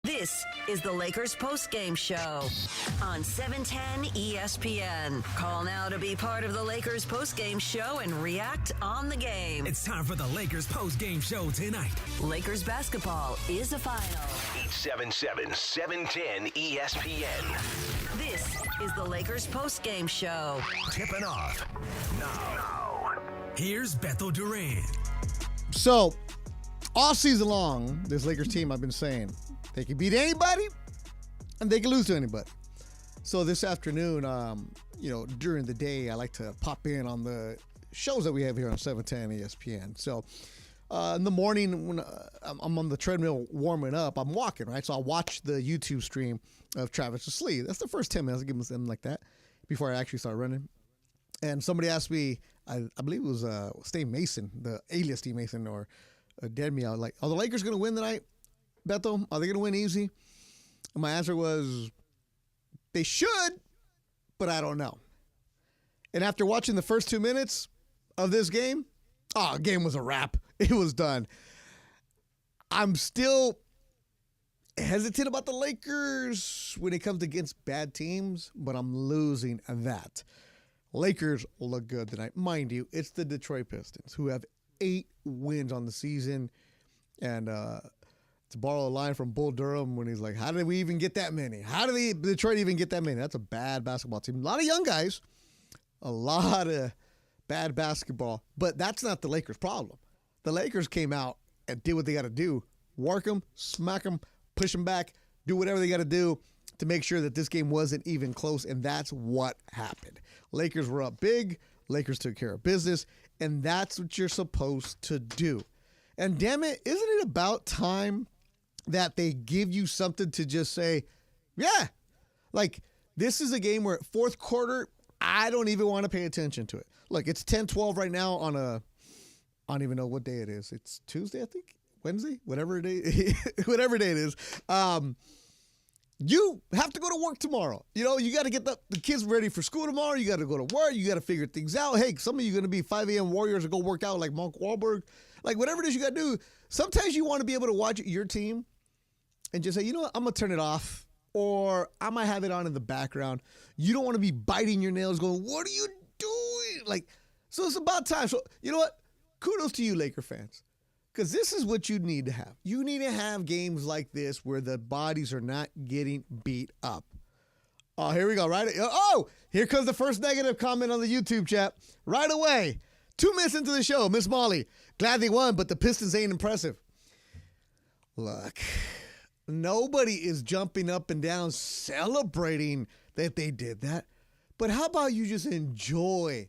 This is the Lakers postgame show on 710 ESPN. Call now to be part of the Lakers postgame show and react on the game. It's time for the Lakers postgame show tonight. Lakers basketball is a final. 877-710 ESPN. This is the Lakers postgame show. Tipping off now. Here's Beto Duran. So, all season long, this Lakers team, I've been saying, they can beat anybody and they can lose to anybody. So this afternoon, during the day, I like to pop in on the shows that we have here on 710 ESPN. So in the morning when I'm on the treadmill warming up, I'm walking, right? So I'll watch the YouTube stream of Travis asleep. That's the first 10 minutes I give them something like that before I actually start running. And somebody asked me, I believe it was Steve Mason, the alias Steve Mason, or Dead Me Out, like, are the Lakers going to win tonight? Beto, are they going to win easy? And my answer was, they should, but I don't know. And after watching the first 2 minutes of this game, the game was a wrap. It was done. I'm still hesitant about the Lakers when it comes against bad teams, but I'm losing that. Lakers look good tonight. Mind you, it's the Detroit Pistons who have 8 wins on the season. And to borrow a line from Bull Durham when he's like, how did we even get that many? How did Detroit even get that many? That's a bad basketball team. A lot of young guys, a lot of bad basketball, but that's not the Lakers' problem. The Lakers came out and did what they got to do. Work them, smack them, push them back, do whatever they got to do to make sure that this game wasn't even close, and that's what happened. Lakers were up big. Lakers took care of business, and that's what you're supposed to do. And damn it, isn't it about time that they give you something to just say, yeah, like this is a game where fourth quarter, I don't even want to pay attention to it. Look, it's 10-12 right now on I don't even know what day it is. It's Tuesday, I think, Wednesday, whatever day it is. You have to go to work tomorrow. You know, you got to get the kids ready for school tomorrow. You got to go to work. You got to figure things out. Hey, some of you are going to be 5 a.m. warriors or go work out like Mark Wahlberg. Like, whatever it is you got to do. Sometimes you want to be able to watch your team and just say, you know what, I'm going to turn it off. Or I might have it on in the background. You don't want to be biting your nails going, what are you doing? Like, so it's about time. So, you know what? Kudos to you, Laker fans. Because this is what you need to have. You need to have games like this where the bodies are not getting beat up. Oh, here we go, right? Oh, here comes the first negative comment on the YouTube chat. Right away. 2 minutes into the show, Miss Molly. Glad they won, but the Pistons ain't impressive. Look, nobody is jumping up and down celebrating that they did that. But how about you just enjoy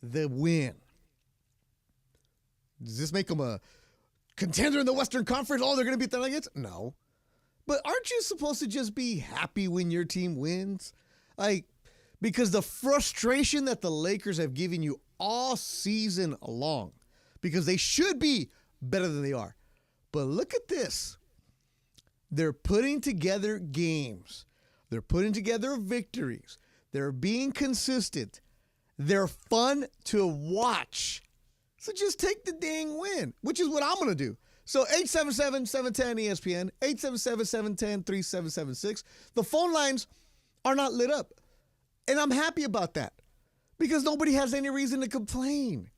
the win? Does this make them a contender in the Western Conference? Oh, they're going to beat the Nuggets? No. But aren't you supposed to just be happy when your team wins? Like, because the frustration that the Lakers have given you all season long, because they should be better than they are. But look at this. They're putting together games. They're putting together victories. They're being consistent. They're fun to watch. So just take the dang win, which is what I'm going to do. So 877-710-ESPN, 877-710-3776. The phone lines are not lit up. And I'm happy about that because nobody has any reason to complain.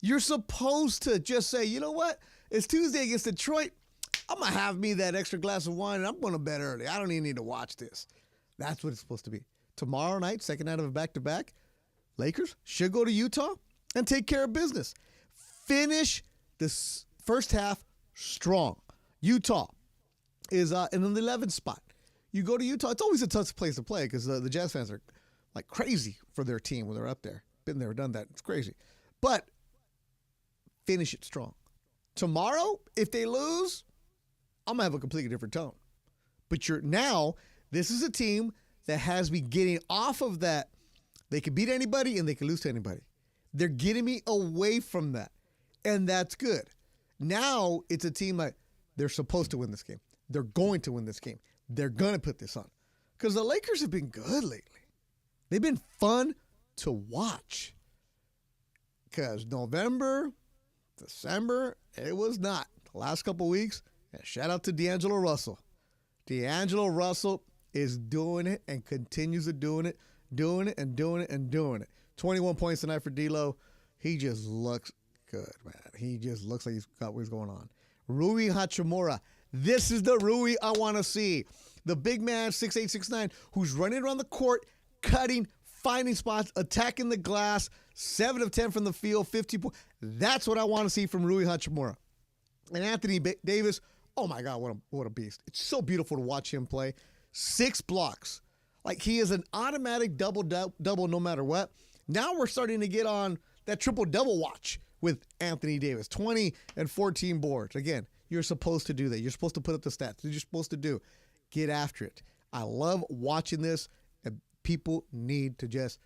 You're supposed to just say, you know what? It's Tuesday against Detroit. I'm going to have me that extra glass of wine and I'm going to bed early. I don't even need to watch this. That's what it's supposed to be. Tomorrow night, second night of a back-to-back, Lakers should go to Utah and take care of business. Finish this first half strong. Utah is in the 11th spot. You go to Utah, it's always a tough place to play because the Jazz fans are like crazy for their team when they're up there. Been there, done that. It's crazy. But finish it strong. Tomorrow, if they lose, I'm going to have a completely different tone. But this is a team that has me getting off of that. They can beat anybody and they can lose to anybody. They're getting me away from that. And that's good. Now it's a team that they're supposed to win this game. They're going to win this game. They're going to put this on. Because the Lakers have been good lately. They've been fun to watch. Because November, December, it was not. The last couple weeks, and shout out to D'Angelo Russell. D'Angelo Russell is doing it and continues to doing it. 21 points tonight for D'Lo. He just looks good, man. He just looks like he's got what's going on. Rui Hachimura. This is the Rui I want to see. The big man, 6'8", 6'9", who's running around the court, cutting, finding spots, attacking the glass, 7 of 10 from the field, 50 points. That's what I want to see from Rui Hachimura. And Anthony Davis, oh my God, what a beast. It's so beautiful to watch him play. 6 blocks. Like, he is an automatic double no matter what. Now we're starting to get on that triple-double watch with Anthony Davis. 20 and 14 boards. Again, you're supposed to do that. You're supposed to put up the stats. You're supposed to do. Get after it. I love watching this, and people need to just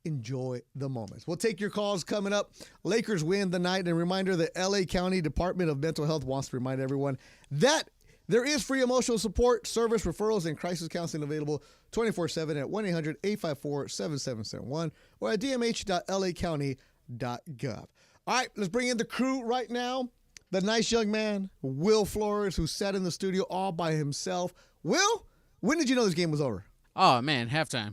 enjoy the moments. We'll take your calls coming up. Lakers win the night. And a reminder, the LA County Department of Mental Health wants to remind everyone that there is free emotional support, service, referrals, and crisis counseling available 24/7 at 1-800-854-7771 or at dmh.lacounty.gov. All right, let's bring in the crew right now. The nice young man, Will Flores, who sat in the studio all by himself. Will, when did you know this game was over? Oh, man, halftime.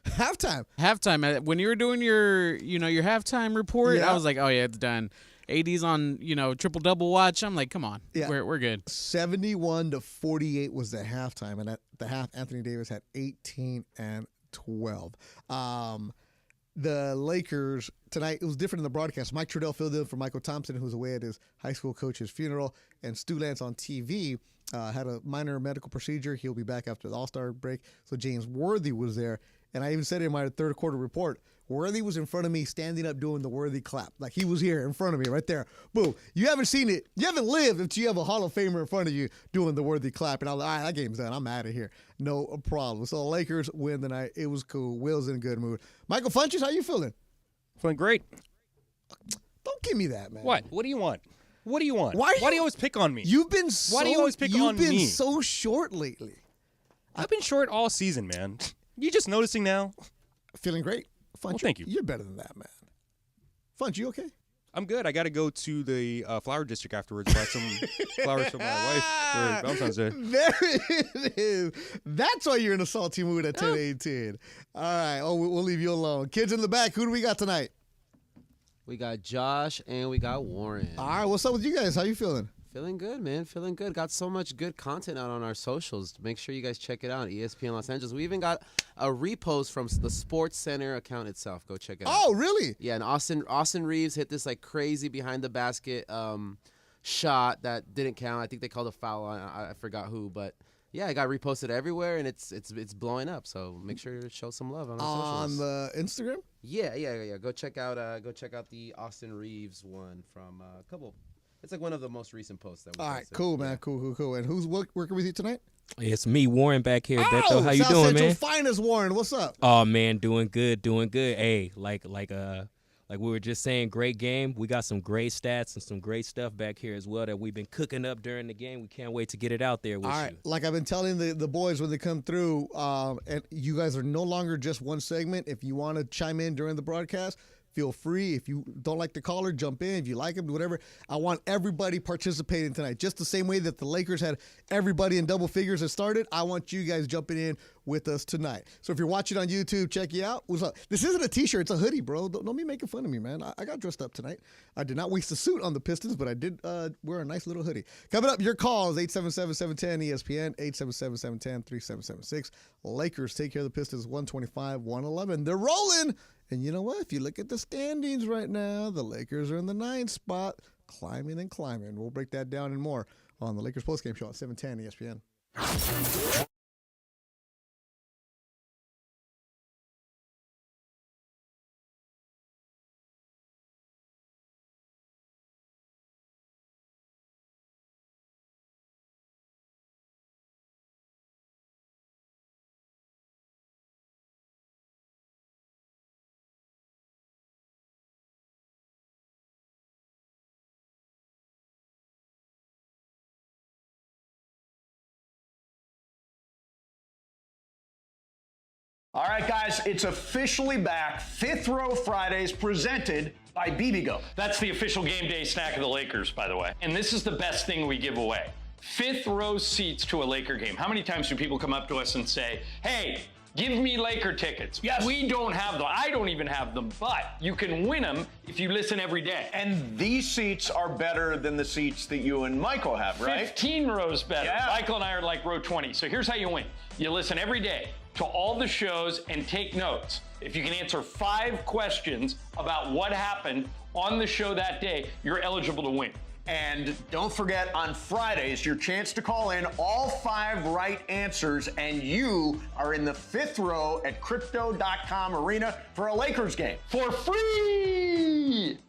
Halftime. When you were doing your halftime report, Yeah. I was like, oh, yeah, it's done. AD's on, triple-double watch. I'm like, come on. Yeah. We're good. 71-48 was the halftime, and at the half, Anthony Davis had 18 and 12. The Lakers tonight, it was different in the broadcast. Mike Trudell filled in for Michael Thompson, who was away at his high school coach's funeral, and Stu Lance on TV had a minor medical procedure. He'll be back after the All-Star break. So James Worthy was there, and I even said in my third quarter report, Worthy was in front of me standing up doing the Worthy clap. Like, he was here in front of me right there. Boom. You haven't seen it. You haven't lived until you have a Hall of Famer in front of you doing the Worthy clap. And I was like, all right, that game's done. I'm out of here. No problem. So the Lakers win tonight. It was cool. Will's in a good mood. Michael Funches, how you feeling? Feeling great. Don't give me that, man. What? What do you want? What do you want? Why do you always pick on me? You've been so, Why do you always pick on me? You've been so short lately. I've been short all season, man. You just noticing now? Feeling great. Funch, Well, thank you. You're better than that, man. Funch, you okay? I'm good. I got to go to the flower district afterwards, buy some flowers for my wife for Valentine's Day. There it is. That's why you're in a salty mood at 10:18. All right. Oh, we'll leave you alone. Kids in the back, who do we got tonight? We got Josh and we got Warren. All right. What's up with you guys? How you feeling? Feeling good, man. Feeling good. Got so much good content out on our socials. Make sure you guys check it out. ESPN Los Angeles. We even got a repost from the Sports Center account itself. Go check it out. Oh, really? Yeah, and Austin Reeves hit this like crazy behind the basket shot that didn't count. I think they called a foul on I forgot who, but yeah, it got reposted everywhere and it's blowing up. So make sure to show some love on our socials. On the Instagram? Yeah. Go check out the Austin Reeves one from a couple. It's like one of the most recent posts that we All right, posted. cool, man. Cool. And who's working with you tonight? It's me, Warren, back here. Beto, how you South doing, Central man? Finest Warren. What's up? Oh man, doing good. Hey, like we were just saying, great game. We got some great stats and some great stuff back here as well that we've been cooking up during the game. We can't wait to get it out there with All right, like I've been telling the boys when they come through, and you guys are no longer just one segment. If you want to chime in during the broadcast, feel free. If you don't like the caller, jump in. If you like him, whatever. I want everybody participating tonight. Just the same way that the Lakers had everybody in double figures that started, I want you guys jumping in with us tonight. So if you're watching on YouTube, check you out. What's up? This isn't a T-shirt. It's a hoodie, bro. Don't be making fun of me, man. I got dressed up tonight. I did not waste a suit on the Pistons, but I did wear a nice little hoodie. Coming up, your calls, 877-710-ESPN, 877-710-3776. Lakers take care of the Pistons 125-111. They're rolling. And you know what? If you look at the standings right now, the Lakers are in the 9th spot, climbing and climbing. We'll break that down and more on the Lakers postgame show at 710 ESPN. All right, guys, it's officially back. Fifth Row Fridays presented by BBGO. That's the official game day snack of the Lakers, by the way. And this is the best thing we give away. fifth row seats to a Laker game. How many times do people come up to us and say, hey, give me Laker tickets? Yes. We don't have them. I don't even have them, but you can win them if you listen every day. And these seats are better than the seats that you and Michael have, right? 15 rows better. Yeah. Michael and I are like row 20. So here's how you win. You listen every day to all the shows and take notes. If you can answer 5 questions about what happened on the show that day, you're eligible to win. And don't forget, on Fridays, your chance to call in all 5 right answers, and you are in the 5th row at Crypto.com Arena for a Lakers game. For free!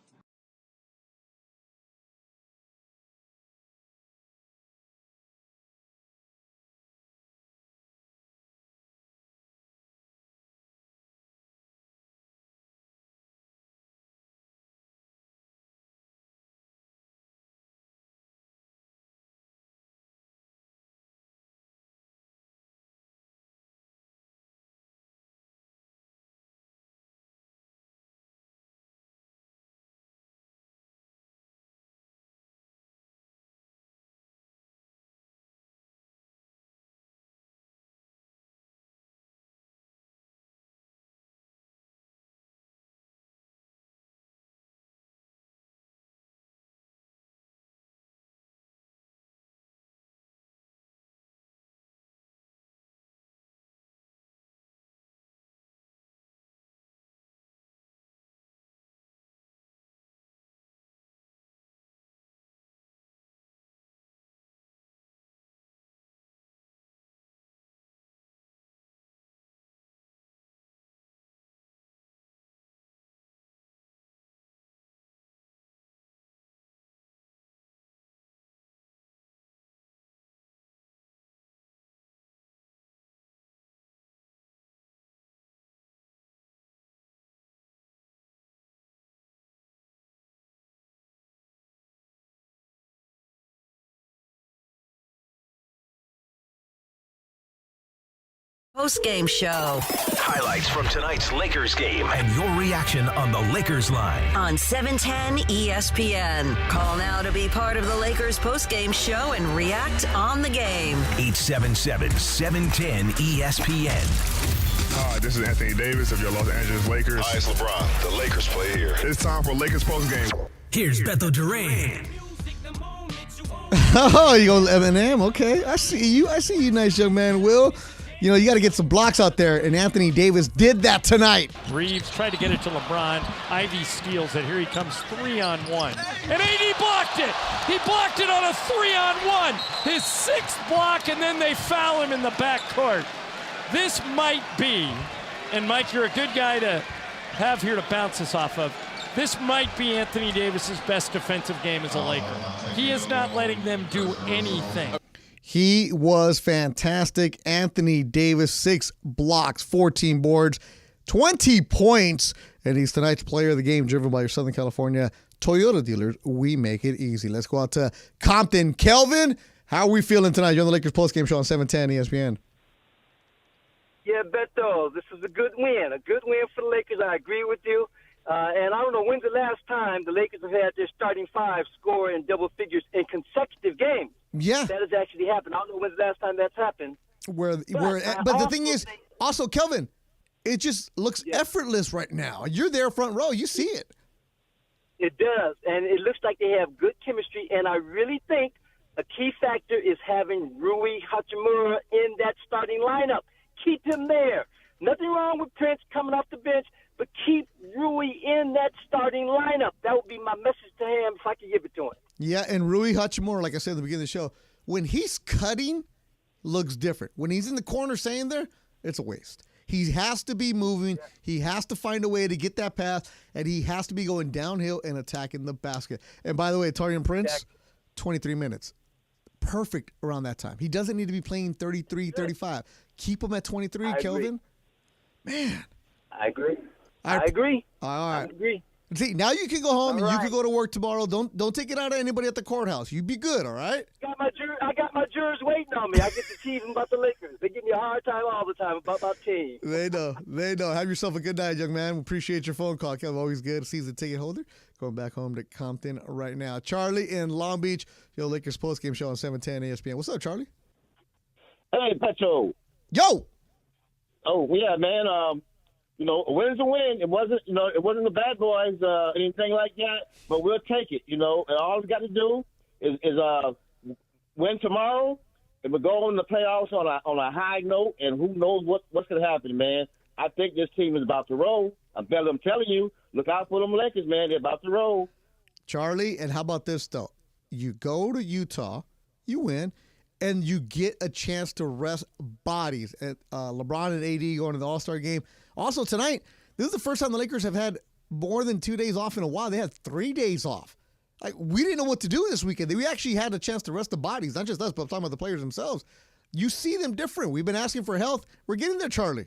Postgame show Highlights from tonight's Lakers game. And your reaction on the Lakers line. on 710 ESPN. Call now to be part of the Lakers postgame show and react on the game. 877-710 ESPN. Hi, this is Anthony Davis of your Los Angeles Lakers. Hi, it's LeBron. The Lakers play here. It's time for Lakers postgame. Here's Beto Duran. Oh, you go Eminem? Okay, I see you. I see you, nice young man, Will. You know, you got to get some blocks out there, and Anthony Davis did that tonight. Reeves tried to get it to LeBron. Ivy steals it. Here he comes 3-on-1. And AD blocked it. He blocked it on a 3-on-1. His 6th block, and then they foul him in the backcourt. This might be, and Mike, you're a good guy to have here to bounce this off of. This might be Anthony Davis's best defensive game as a Laker. He is not letting them do anything. He was fantastic. Anthony Davis, 6 blocks, 14 boards, 20 points, and he's tonight's player of the game, driven by your Southern California Toyota dealers. We make it easy. Let's go out to Compton. Kelvin, how are we feeling tonight? You're on the Lakers postgame show on 710 ESPN. Yeah, Beto, this is a good win for the Lakers. I agree with you. And I don't know, when's the last time the Lakers have had their starting 5 score in double figures in consecutive games? Yeah. That has actually happened. I don't know when's the last time that's happened. But the thing is, also, Kelvin, it just looks effortless right now. You're there front row. You see it. It does. And it looks like they have good chemistry. And I really think a key factor is having Rui Hachimura in that starting lineup. Keep him there. Nothing wrong with Prince coming off the bench, but keep Rui in that starting lineup. That would be my message to him if I could give it to him. Yeah, and Rui Hachimura, like I said at the beginning of the show, when he's cutting, looks different. When he's in the corner staying there, it's a waste. He has to be moving. Yeah. He has to find a way to get that pass, and he has to be going downhill and attacking the basket. And by the way, Taurean Prince, 23 minutes. Perfect around that time. He doesn't need to be playing 33, 35. Keep him at 23, Kelvin. Man. I agree. I agree. All right. I agree. See, now you can go home and All you right. can go to work tomorrow. Don't take it out on anybody at the courthouse. You be good, all right? I got my jurors waiting on me. I get to tease them about the Lakers. They give me a hard time all the time about my team. They know. They know. Have yourself a good night, young man. We appreciate your phone call. Kev, always good. Season ticket holder. Going back home to Compton right now. Charlie in Long Beach. Yo, Lakers postgame show on 710 ESPN. What's up, Charlie? Hey, Beto. Yo. Oh yeah, man. A win's a win. It wasn't the bad boys, anything like that. But we'll take it. And all we got to do is win tomorrow, and we'll go in the playoffs on a high note. And who knows what's going to happen, man? I think this team is about to roll. I'm telling you, look out for them Lakers, man. They're about to roll. Charlie, and how about this, though? You go to Utah, you win, and you get a chance to rest bodies. LeBron and AD going to the All-Star game. Also, tonight, this is the first time the Lakers have had more than 2 days off in a while. They had 3 days off. Like, we didn't know what to do this weekend. We actually had a chance to rest the bodies, not just us, but I'm talking about the players themselves. You see them different. We've been asking for health. We're getting there, Charlie.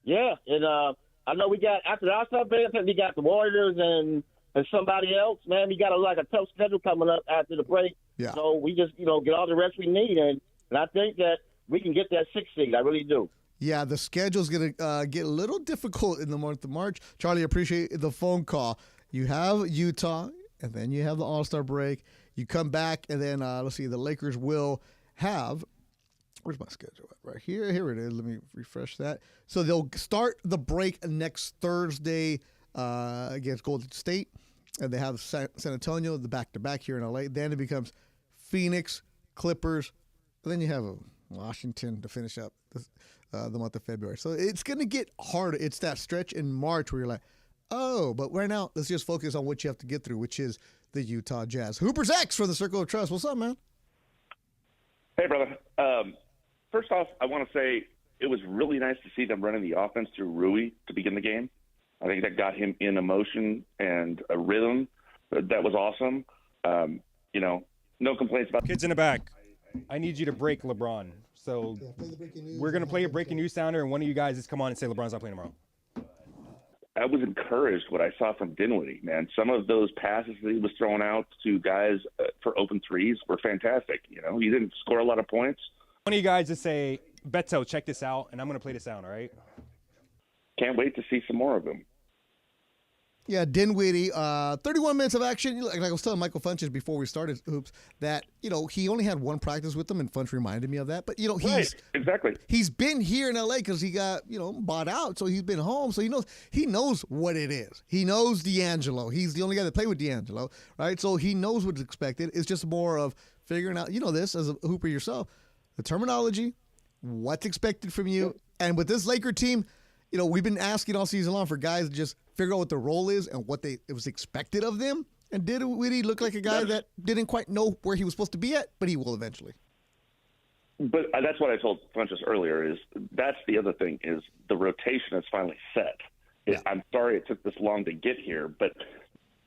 Yeah, and I know we got, after the All-Star break, I think we got the Warriors and somebody else. Man, we got a tough schedule coming up after the break. Yeah. So we just, get all the rest we need, and I think that we can get that 6th seed. I really do. Yeah, the schedule's going to get a little difficult in the month of March. Charlie, appreciate the phone call. You have Utah, and then you have the All-Star break. You come back, and then, let's see, the Lakers will have – where's my schedule at? Right here. Here it is. Let me refresh that. So they'll start the break next Thursday against Golden State, and they have San Antonio, the back-to-back here in L.A. Then it becomes Phoenix, Clippers, and then you have Washington to finish up the month of February. So it's going to get harder. It's that stretch in March where you're like, oh, but right now, let's just focus on what you have to get through, which is the Utah Jazz. Hooper's X for the Circle of Trust. What's up, man? Hey, brother. First off, I want to say it was really nice to see them running the offense through Rui to begin the game. I think that got him in a motion and a rhythm. That was awesome. No complaints about Kids in the back, I need you to break LeBron. So we're going to play a breaking news sounder, and one of you guys just come on and say LeBron's not playing tomorrow. I was encouraged what I saw from Dinwiddie, man. Some of those passes that he was throwing out to guys for open threes were fantastic. He didn't score a lot of points. One of you guys just say, Beto, check this out, and I'm going to play this out, all right? Can't wait to see some more of him. Yeah, Dinwiddie, 31 minutes of action. Like I was telling Michael Funches before we started Hoops that, he only had one practice with them, and Funch reminded me of that. But, exactly. He's been here in L.A. because he got, bought out, so he's been home. So he knows what it is. He knows D'Angelo. He's the only guy that played with D'Angelo, right? So he knows what's expected. It's just more of figuring out, this as a hooper yourself, the terminology, what's expected from you. And with this Laker team, we've been asking all season long for guys to just figure out what their role is and what it was expected of them. And Dinwiddie look like a guy that didn't quite know where he was supposed to be at, but he will eventually. But that's what I told Funches earlier is that's the other thing is the rotation is finally set. I'm sorry it took this long to get here, but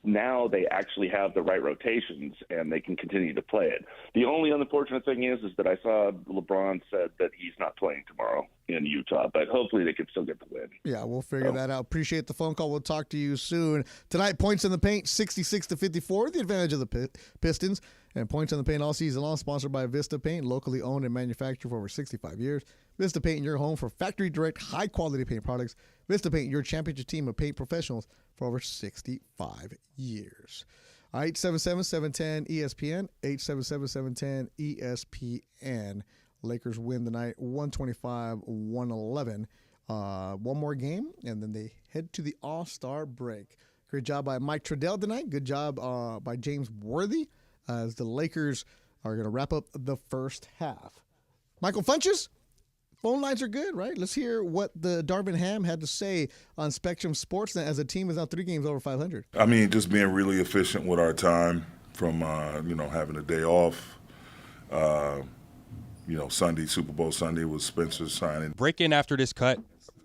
now they actually have the right rotations and they can continue to play it. The only unfortunate thing is that I saw LeBron said that he's not playing tomorrow in Utah, but hopefully they can still get the win. Yeah, we'll figure that out. Appreciate the phone call. We'll talk to you soon. Tonight, points in the paint, 66-54, the advantage of the Pistons. And points in the paint all season long, sponsored by Vista Paint, locally owned and manufactured for over 65 years. Vista Paint, your home for factory direct, high-quality paint products. Vista Paint, your championship team of paint professionals for over 65 years. All right, 877-710-ESPN, 877-710-ESPN. Lakers win tonight, 125-111. One more game, and then they head to the All-Star break. Great job by Mike Trudell tonight. Good job by James Worthy as the Lakers are going to wrap up the first half. Michael Funches, phone lines are good, right? Let's hear what the Darvin Ham had to say on Spectrum Sportsnet as a team is now 3 games over 500. I mean, just being really efficient with our time from, having a day off. Sunday, Super Bowl Sunday was Spencer's signing. Break in after this cut.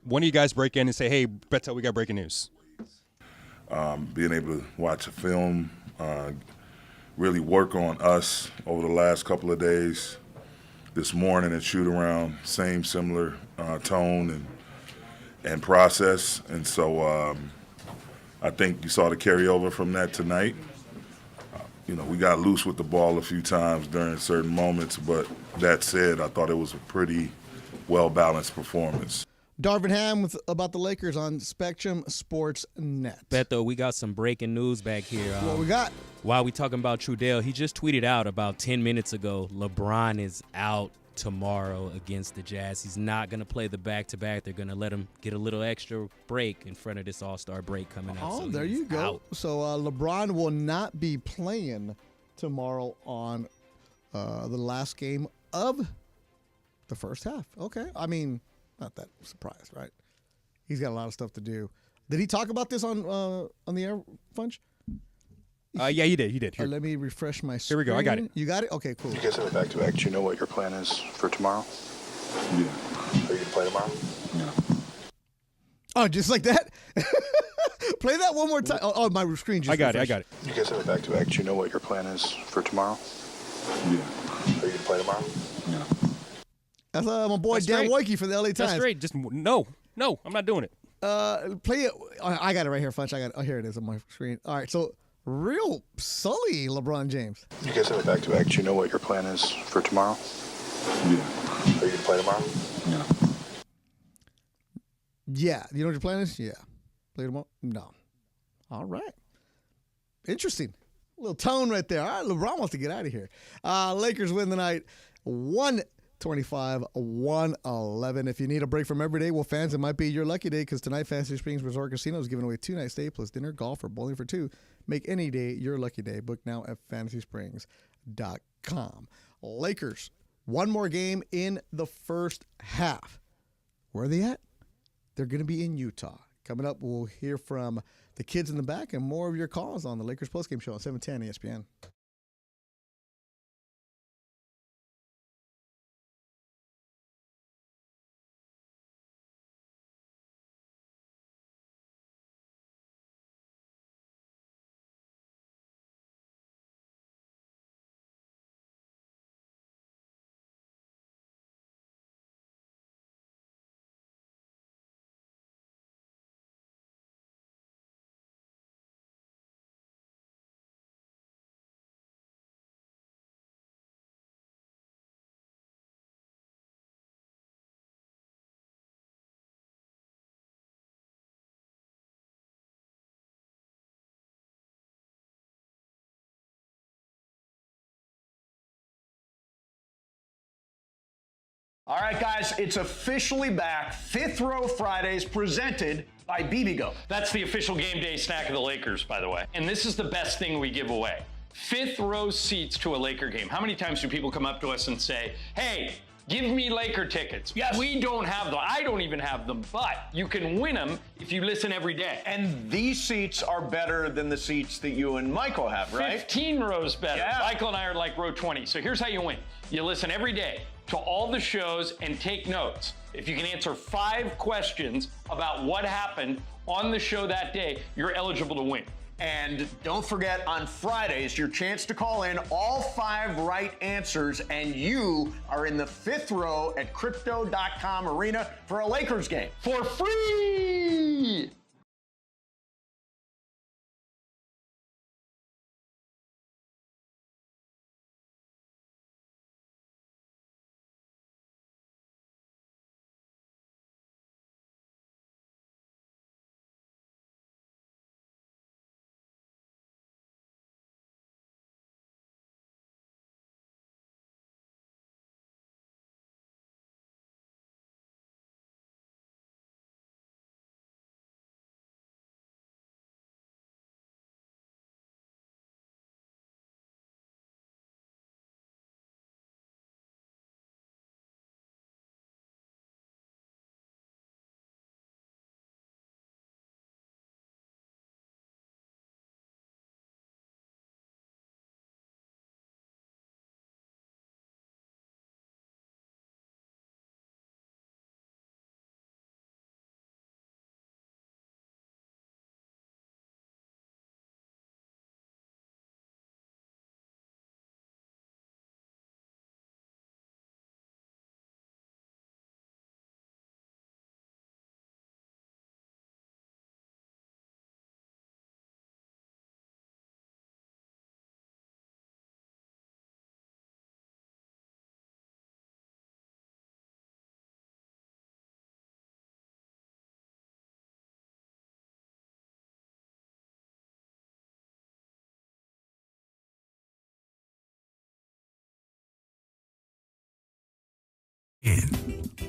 One of you guys break in and say, hey, Beto, we got breaking news. Being able to watch a film, really work on us over the last couple of days. This morning at shoot around, similar tone and process. And so, I think you saw the carryover from that tonight. We got loose with the ball a few times during certain moments, but that said, I thought it was a pretty well-balanced performance. Darvin Ham about the Lakers on Spectrum Sports Net. Beto, we got some breaking news back here. What we got? While we talking about Trudell, he just tweeted out about 10 minutes ago, LeBron is out tomorrow against the Jazz. He's not going to play the back-to-back. They're going to let him get a little extra break in front of this All-Star break coming up. Oh, so there you go. out. So LeBron will not be playing tomorrow on the last game of the first half. Okay. I mean, not that surprised, right? He's got a lot of stuff to do. Did he talk about this on the air, Funch? Yeah, he did. Here. Let me refresh my screen. Here we go. I got it. You got it? Okay, cool. You guys have a back-to-back. Do you know what your plan is for tomorrow? Yeah. Are you going to play tomorrow? Yeah. Oh, just like that? Play that one more time. Oh, my screen just I got refreshed. it. You guys have a back-to-back. Do you know what your plan is for tomorrow? Yeah. Are you going to play tomorrow? Yeah. That's my boy Dan Woike from the LA Times. That's great. Just no, I'm not doing it. Play it. I got it right here, Funch. Here it is on my screen. All right, so real sully LeBron James. You guys have a back-to-back. Do you know what your plan is for tomorrow? Yeah. Are you going to play tomorrow? Yeah. Yeah. You know what your plan is? Yeah. Play tomorrow? No. All right. Interesting. A little tone right there. All right, LeBron wants to get out of here. Lakers win the night 125-111. If you need a break from every day, well, fans, it might be your lucky day because tonight Fantasy Springs Resort Casino is giving away 2 night stay plus dinner, golf, or bowling for 2. Make any day your lucky day. Book now at fantasysprings.com. Lakers, one more game in the first half. Where are they at? They're going to be in Utah. Coming up, we'll hear from the kids in the back and more of your calls on the Lakers postgame show on 710 ESPN. All right, guys, it's officially back. Fifth Row Fridays presented by BBGO. That's the official game day snack of the Lakers, by the way. And this is the best thing we give away. Fifth row seats to a Laker game. How many times do people come up to us and say, hey, give me Laker tickets? Yes. We don't have them. I don't even have them, but you can win them if you listen every day. And these seats are better than the seats that you and Michael have, right? 15 rows better. Yeah. Michael and I are like row 20. So here's how you win. You listen every day to all the shows and take notes. If you can answer 5 questions about what happened on the show that day, you're eligible to win. And don't forget, on Fridays, your chance to call in all 5 right answers, and you are in the 5th row at Crypto.com Arena for a Lakers game. For free!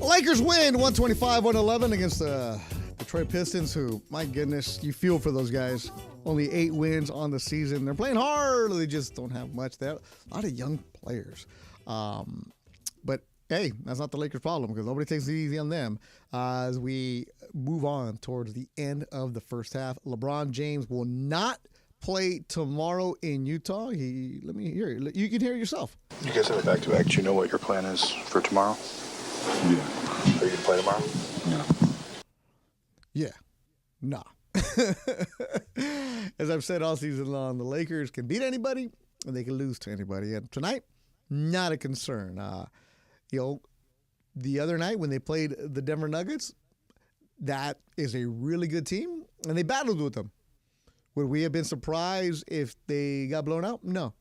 Lakers win 125-111 against the Detroit Pistons, who, my goodness, you feel for those guys. Only 8 wins on the season. They're playing hard. They just don't have much. They have a lot of young players. But, hey, that's not the Lakers' problem because nobody takes it easy on them. As we move on towards the end of the first half, LeBron James will not play tomorrow in Utah. Let me hear it. You can hear it yourself. You guys have a back-to-back. Do you know what your plan is for tomorrow? Yeah. Are you going to play tomorrow? Yeah. Nah. As I've said all season long, the Lakers can beat anybody and they can lose to anybody. And tonight, not a concern. The other night when they played the Denver Nuggets, that is a really good team, and they battled with them. Would we have been surprised if they got blown out? No.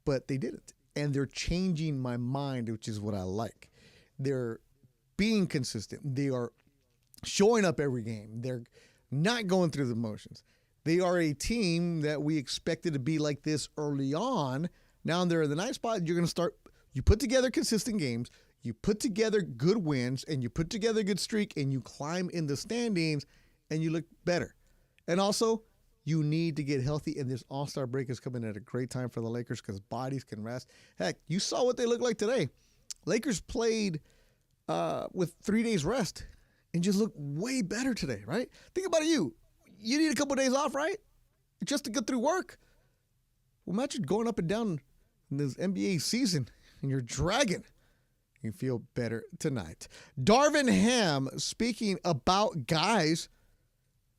But they didn't. And they're changing my mind, which is what I like. They're being consistent. They are showing up every game. They're not going through the motions. They are a team that we expected to be like this early on. Now they're in the nice spot. You're going to start. You put together consistent games. You put together good wins, and you put together a good streak, and you climb in the standings, and you look better. And also, you need to get healthy, and this All-Star break is coming at a great time for the Lakers because bodies can rest. Heck, you saw what they look like today. Lakers played with 3 days rest and just look way better today, right? Think about you. You need a couple of days off, right? Just to get through work. Well, imagine going up and down in this NBA season and you're dragging. You feel better tonight. Darvin Ham speaking about guys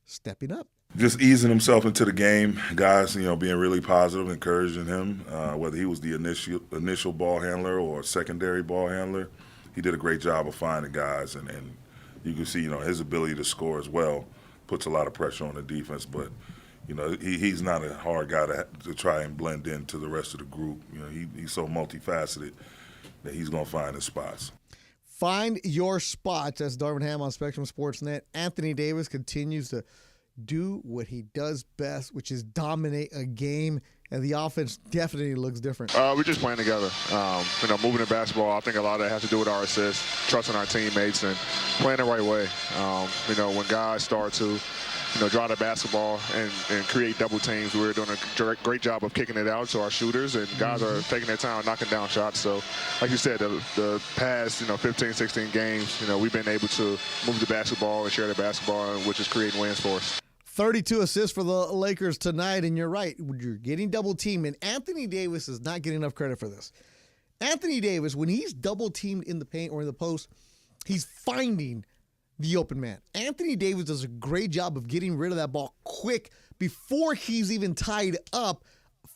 stepping up. Just easing himself into the game, guys, being really positive, encouraging him, whether he was the initial ball handler or secondary ball handler. He did a great job of finding guys, and you can see, his ability to score as well puts a lot of pressure on the defense. But, he's not a hard guy to try and blend into the rest of the group. He's so multifaceted that he's going to find his spots. Find your spots. That's Darvin Ham on Spectrum Sportsnet. Anthony Davis continues to do what he does best, which is dominate a game, and the offense definitely looks different. We're just playing together. Moving the basketball, I think a lot of that has to do with our assists, trusting our teammates, and playing the right way. When guys start to, draw the basketball and create double teams, we're doing a great job of kicking it out to our shooters, and guys are taking their time knocking down shots. So, like you said, the past, 15, 16 games, we've been able to move the basketball and share the basketball, which is creating wins for us. 32 assists for the Lakers tonight, and you're right. You're getting double-teamed, and Anthony Davis is not getting enough credit for this. Anthony Davis, when he's double-teamed in the paint or in the post, he's finding the open man. Anthony Davis does a great job of getting rid of that ball quick before he's even tied up,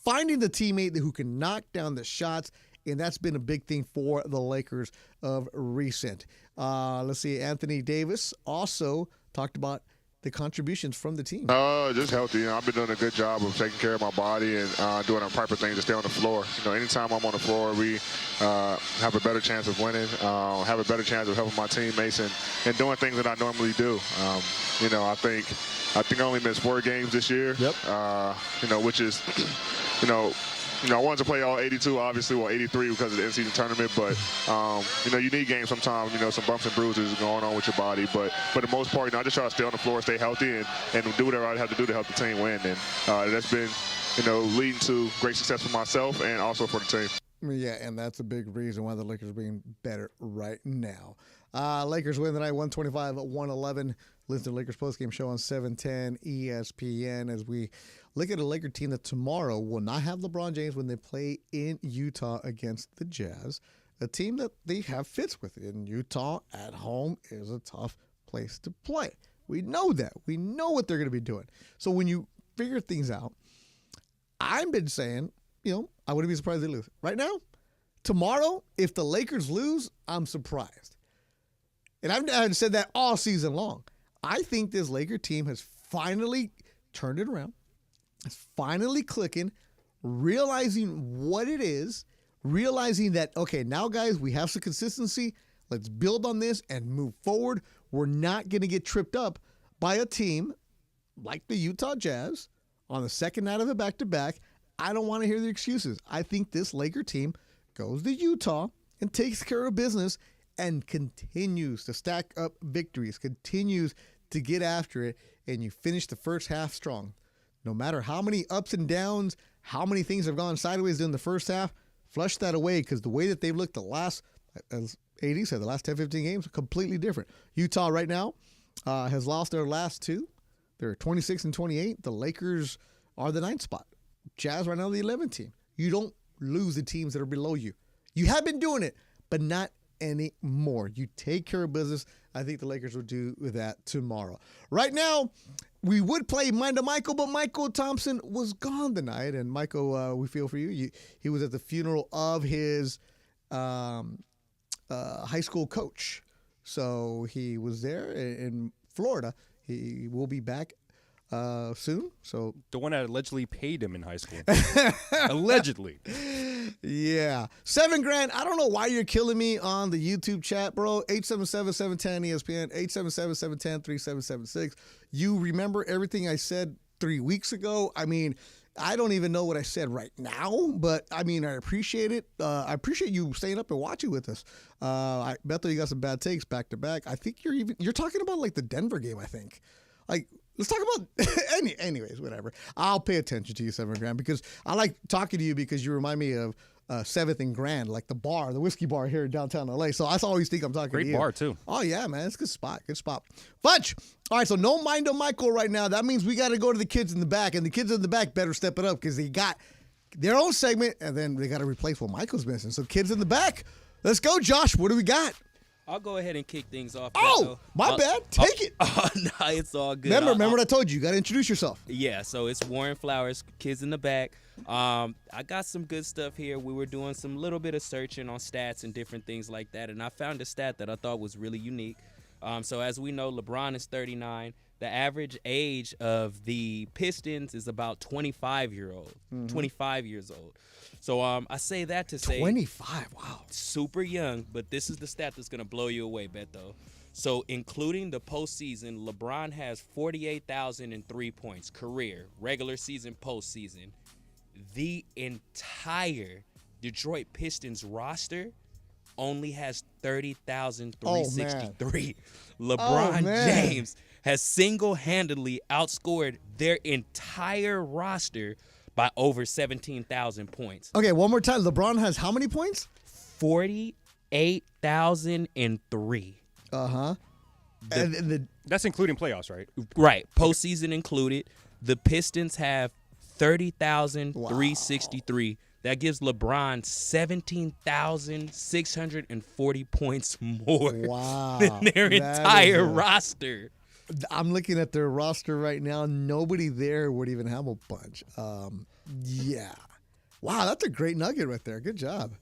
finding the teammate who can knock down the shots, and that's been a big thing for the Lakers of recent. Let's see, Anthony Davis also talked about the contributions from the team. Just healthy. I've been doing a good job of taking care of my body and doing the proper things to stay on the floor. Anytime I'm on the floor, we have a better chance of winning, have a better chance of helping my teammates and doing things that I normally do. I think I only missed 4 games this year. Yep. Which is, I wanted to play all 82, obviously, 83 because of the in-season tournament. But, you need games sometimes, some bumps and bruises going on with your body. But for the most part, I just try to stay on the floor, stay healthy, and do whatever I have to do to help the team win. And that's been, leading to great success for myself and also for the team. Yeah, and that's a big reason why the Lakers are being better right now. Lakers win tonight, 125-111. Listen to the Lakers postgame show on 710 ESPN as we look at a Laker team that tomorrow will not have LeBron James when they play in Utah against the Jazz, a team that they have fits with. In Utah at home is a tough place to play. We know that. We know what they're going to be doing. So when you figure things out, I've been saying, I wouldn't be surprised if they lose. Right now, tomorrow, if the Lakers lose, I'm surprised. And I've said that all season long. I think this Laker team has finally turned it around. It's finally clicking, realizing what it is, realizing that, okay, now, guys, we have some consistency. Let's build on this and move forward. We're not going to get tripped up by a team like the Utah Jazz on the second night of a back-to-back. I don't want to hear the excuses. I think this Laker team goes to Utah and takes care of business and continues to stack up victories, continues to get after it, and you finish the first half strong. No matter how many ups and downs, how many things have gone sideways in the first half, flush that away, because the way that they've looked the last, as AD said, the last 10, 15 games are completely different. Utah right now has lost their last two. They're 26 and 28. The Lakers are the 9th spot. Jazz right now the 11th team. You don't lose the teams that are below you. You have been doing it, but not anymore. You take care of business. I think the Lakers will do that tomorrow. Right now, we would play Mind of Michael, but Michael Thompson was gone tonight. And Michael, we feel for you. He was at the funeral of his high school coach. So he was there in Florida. He will be back soon. So the one that allegedly paid him in high school. Allegedly. Yeah. $7,000. I don't know why you're killing me on the YouTube chat, bro. 877-710-ESPN, 877-710-3776. You remember everything I said 3 weeks ago? I mean, I don't even know what I said right now, but I mean, I appreciate it. I appreciate you staying up and watching with us. Beto, you got some bad takes back to back. I think you're talking about like the Denver game, I think. Like, let's talk about anyways, whatever. I'll pay attention to you, $7,000, because I like talking to you because you remind me of 7th and Grand, like the bar, the whiskey bar here in downtown LA. So I always think I'm talking to you. Great bar, too. Oh, yeah, man. It's a good spot. Good spot. Fudge. All right, so no Mind of Michael right now. That means we got to go to the kids in the back, and the kids in the back better step it up because they got their own segment, and then they got to replace what Michael's missing. So kids in the back, let's go, Josh. What do we got? I'll go ahead and kick things off. Oh, my bad. Take it. Nah, it's all good. Remember what I told you. You got to introduce yourself. Yeah, so it's Warren Flowers, kids in the back. I got some good stuff here. We were doing some little bit of searching on stats and different things like that, and I found a stat that I thought was really unique. So as we know, LeBron is 39. The average age of the Pistons is about 25 years old. So I say that to say 25, wow. Super young, but this is the stat that's going to blow you away, Beto. So including the postseason, LeBron has 48,003 points, career, regular season, postseason. The entire Detroit Pistons roster only has 30,363. LeBron James has single-handedly outscored their entire roster by over 17,000 points. Okay, one more time. LeBron has how many points? 48,003. Uh-huh. That's including playoffs, right? Right. Postseason included. The Pistons have 30,363. That gives LeBron 17,640 points more than their entire roster. I'm looking at their roster right now. Nobody there would even have a bunch. Yeah. Wow, that's a great nugget right there. Good job.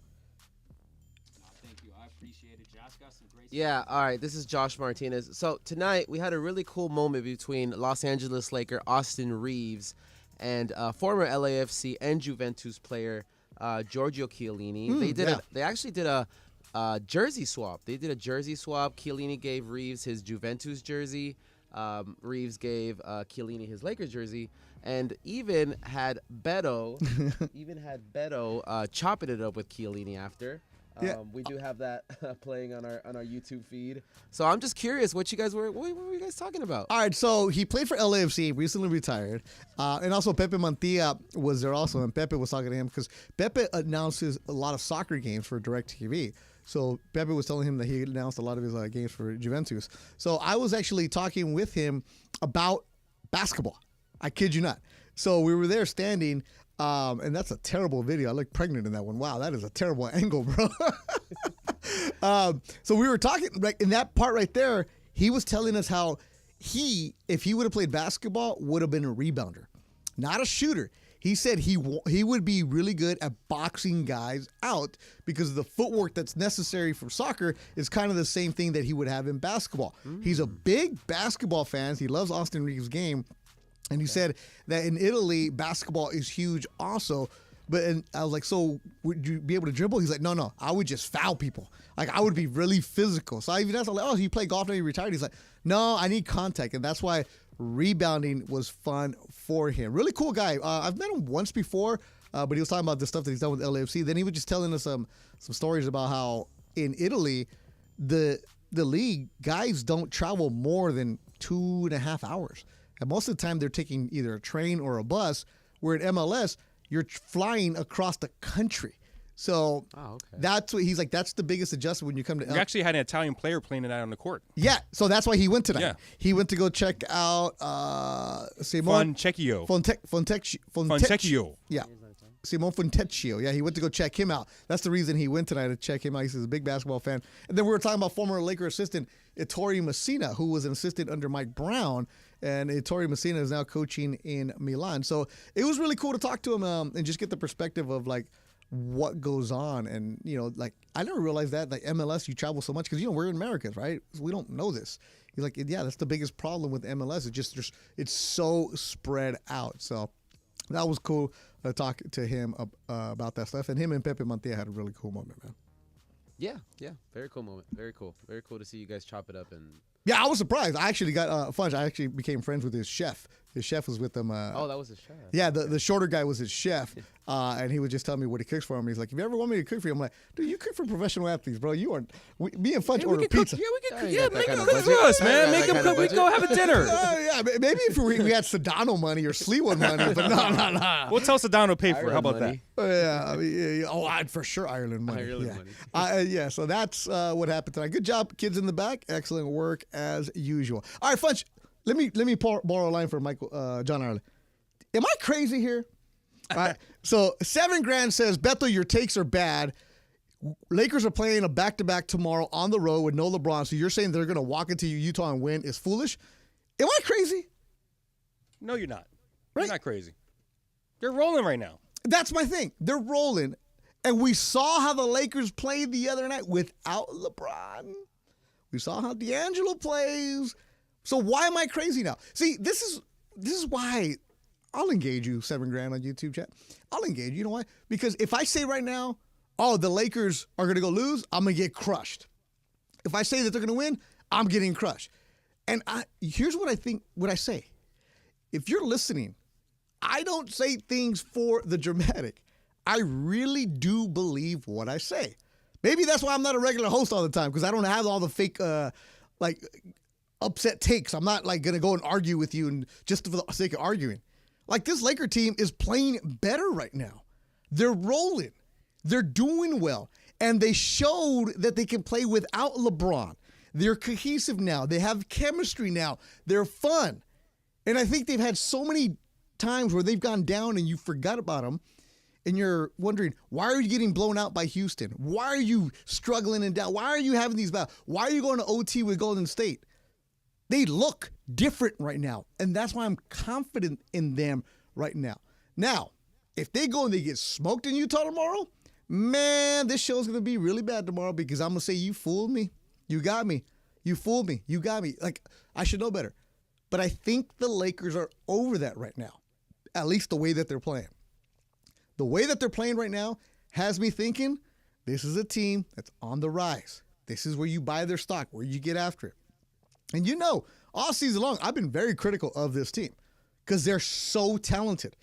Thank you. I appreciate it. Josh got some great stuff. Yeah, all right. This is Josh Martinez. So tonight we had a really cool moment between Los Angeles Laker Austin Reeves and former LAFC and Juventus player Giorgio Chiellini. They actually did a jersey swap. They did a jersey swap. Chiellini gave Reeves his Juventus jersey. Reeves gave Chiellini his Lakers jersey, and even had Beto chopping it up with Chiellini after. We do have that playing on our YouTube feed. So I'm just curious what were you guys talking about? All right, so he played for LAFC, recently retired, and also Pepe Mantilla was there also, and Pepe was talking to him because Pepe announces a lot of soccer games for DirecTV. So Pepe was telling him that he announced a lot of his games for Juventus. So I was actually talking with him about basketball. I kid you not. So we were there standing, and that's a terrible video. I look pregnant in that one. Wow, that is a terrible angle, bro. So we were talking, in that part right there, he was telling us how if he would have played basketball, would have been a rebounder, not a shooter. He said he would be really good at boxing guys out because of the footwork that's necessary for soccer is kind of the same thing that he would have in basketball. He's a big basketball fan. He loves Austin Reeves' game. And he said that in Italy, basketball is huge also. And I was like, so would you be able to dribble? He's like, no, I would just foul people. Like, I would be really physical. So I even asked him, like, oh, so you play golf now you retired? He's like, no, I need contact. And that's why rebounding was fun for him. Really cool guy. I've met him once before. But he was talking about the stuff that he's done with LAFC. Then he was just telling us some stories about how in Italy, the league guys don't travel more than 2.5 hours, and most of the time they're taking either a train or a bus. Where at MLS, you're flying across the country. So that's what he's like. That's the biggest adjustment when you come to. We actually had an Italian player playing it out on the court. Yeah, so that's why he went tonight. Yeah. He went to go check out Simone Fontecchio. Fontecchio. Yeah. Simone Fontecchio. Yeah, he went to go check him out. That's the reason he went tonight, to check him out. He's a big basketball fan. And then we were talking about former Laker assistant Ettore Messina, who was an assistant under Mike Brown. And Ettore Messina is now coaching in Milan. So it was really cool to talk to him and just get the perspective of, like, what goes on. And, you know, like, I never realized that, like, MLS, you travel so much because, you know, we're in Americas, right? So we don't know this. He's like, yeah, that's the biggest problem with MLS. It's so spread out. So that was cool to talk to him about that stuff. And him and Pepe Montia had a really cool moment, man. Yeah. Very cool moment. Very cool. Very cool to see you guys chop it up. And yeah, I was surprised. I actually got Funch. I actually became friends with his chef. His chef was with him. That was his chef. Yeah, the shorter guy was his chef, and he would just tell me what he cooks for him. He's like, if you ever want me to cook for you, I'm like, dude, you cook for professional athletes, bro. You aren't. Me and Funch order pizza. We cook. Yeah, make him cook for us, man. Make him cook. We go have a dinner. Yeah, maybe if we had Sedano money or Sliwa money, but no. We'll tell Sedano pay for. How about money. that? For sure, Ireland money. Ireland money. So that's what happened tonight. Good job, kids in the back. Excellent work as usual. All right, Funch. Let me borrow a line from John Ireland. Am I crazy here? All right. So $7,000 says, Beto, your takes are bad. Lakers are playing a back-to-back tomorrow on the road with no LeBron. So you're saying they're going to walk into Utah and win is foolish? Am I crazy? No, you're not. Right? You're not crazy. They're rolling right now. That's my thing. They're rolling. And we saw how the Lakers played the other night without LeBron. We saw how D'Angelo plays. So why am I crazy now? See, this is why I'll engage you, $7,000 on YouTube chat. I'll engage you. You know why? Because if I say right now, oh, the Lakers are going to go lose, I'm going to get crushed. If I say that they're going to win, I'm getting crushed. And here's what I think, what I say. If you're listening, I don't say things for the dramatic. I really do believe what I say. Maybe that's why I'm not a regular host all the time, because I don't have all the fake, upset takes. I'm not like going to go and argue with you and just for the sake of arguing. Like, this Laker team is playing better right now. They're rolling. They're doing well. And they showed that they can play without LeBron. They're cohesive now. They have chemistry now. They're fun. And I think they've had so many times where they've gone down and you forgot about them. And you're wondering, why are you getting blown out by Houston? Why are you struggling and down? Why are you having these battles? Why are you going to OT with Golden State? They look different right now, and that's why I'm confident in them right now. Now, if they go and they get smoked in Utah tomorrow, man, this show's going to be really bad tomorrow because I'm going to say, you fooled me. You got me. You fooled me. You got me. Like, I should know better. But I think the Lakers are over that right now, at least the way that they're playing. The way that they're playing right now has me thinking this is a team that's on the rise. This is where you buy their stock, where you get after it. And you know, all season long, I've been very critical of this team because they're so talented.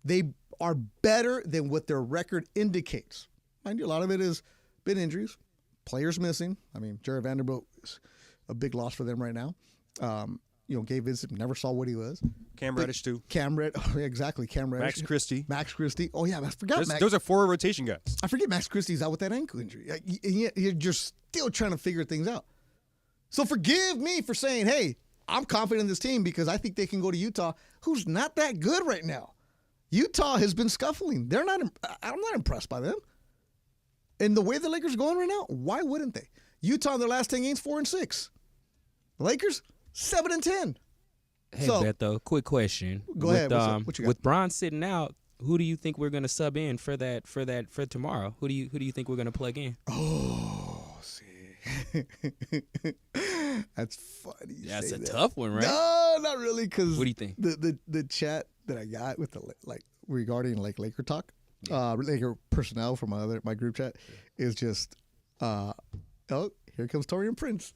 They are better than what their record indicates. Mind you, a lot of it has been injuries, players missing. I mean, Jared Vanderbilt is a big loss for them right now. Gabe Vincent, never saw what he was. Cam Reddish, too. Exactly. Cam Reddish. Max Christie. Oh, yeah, I forgot Max. Those are forward rotation guys. I forget Max Christie's out with that ankle injury. You're still trying to figure things out. So forgive me for saying, hey, I'm confident in this team because I think they can go to Utah, who's not that good right now. Utah has been scuffling. I'm not impressed by them. And the way the Lakers are going right now, why wouldn't they? Utah in their last 10 games, 4-6. The Lakers, 7-10. Hey, Beto, quick question. Go ahead. What you got? With Bron sitting out, who do you think we're going to sub in for tomorrow? Who do you think we're going to plug in? Oh, see. That's funny. That's a tough one, right? No, not really. Because what do you think? The chat that I got with regarding Laker talk, Laker personnel from my group chat is just, here comes Torian Prince.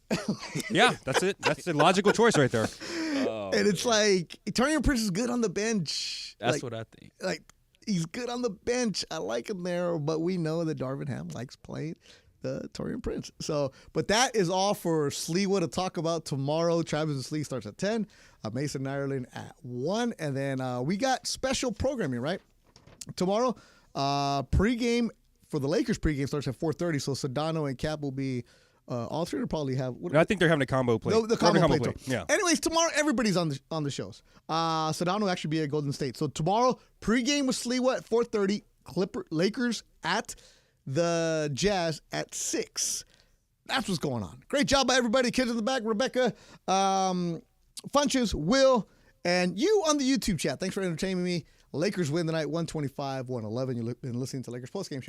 Yeah, that's it. That's a logical choice right there. And it's like Torian Prince is good on the bench. That's what I think. Like He's good on the bench. I like him there, but we know that Darvin Ham likes playing the Torian Prince. So, but that is all for Sliwa to talk about tomorrow. Travis and Slee starts at 10. Mason Ireland at 1. And then we got special programming, right? Tomorrow, pregame for the Lakers pregame starts at 4:30. So Sedano and Cap will be alternate. Probably have. No, I think they're having a combo play. The combo play. Yeah. Anyways, tomorrow everybody's on the shows. Sedano will actually be at Golden State. So tomorrow pregame with Sliwa at 4:30. Lakers at the Jazz at 6. That's what's going on. Great job by everybody. Kids in the back, Rebecca, Funches, Will, and you on the YouTube chat. Thanks for entertaining me. Lakers win tonight, 125-111. You've been listening to Lakers Postgame Show.